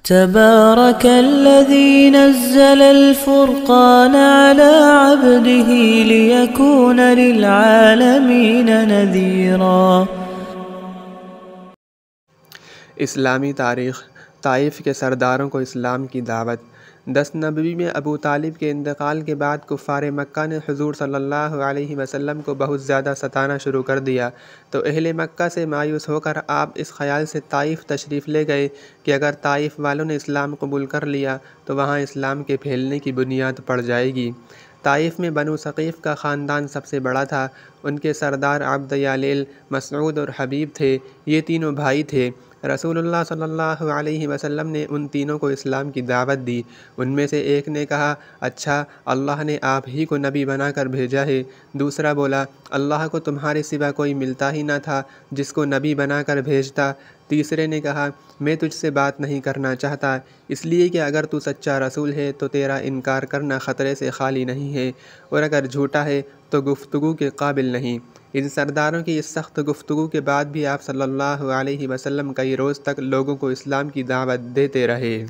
تبارك الذي نزل الفرقان على عبده ليكون للعالمين نذيرا۔ اسلامی تاریخ۔ طائف کے سرداروں کو اسلام کی دعوت۔ 10 نبوی میں ابو طالب کے انتقال کے بعد کفار مکہ نے حضور صلی اللہ علیہ وسلم کو بہت زیادہ ستانا شروع کر دیا، تو اہل مکہ سے مایوس ہو کر آپ اس خیال سے طائف تشریف لے گئے کہ اگر طائف والوں نے اسلام قبول کر لیا تو وہاں اسلام کے پھیلنے کی بنیاد پڑ جائے گی۔ طائف میں بنو ثقیف کا خاندان سب سے بڑا تھا۔ ان کے سردار عبد یالیل، مسعود اور حبیب تھے۔ یہ تینوں بھائی تھے۔ رسول اللہ صلی اللہ علیہ وسلم نے ان تینوں کو اسلام کی دعوت دی۔ ان میں سے ایک نے کہا، اچھا، اللہ نے آپ ہی کو نبی بنا کر بھیجا ہے۔ دوسرا بولا، اللہ کو تمہارے سوا کوئی ملتا ہی نہ تھا جس کو نبی بنا کر بھیجتا۔ تیسرے نے کہا، میں تجھ سے بات نہیں کرنا چاہتا، اس لیے کہ اگر تو سچا رسول ہے تو تیرا انکار کرنا خطرے سے خالی نہیں ہے، اور اگر جھوٹا ہے تو گفتگو کے قابل نہیں۔ ان سرداروں کی اس سخت گفتگو کے بعد بھی آپ صلی اللہ علیہ وسلم کئی روز تک لوگوں کو اسلام کی دعوت دیتے رہے۔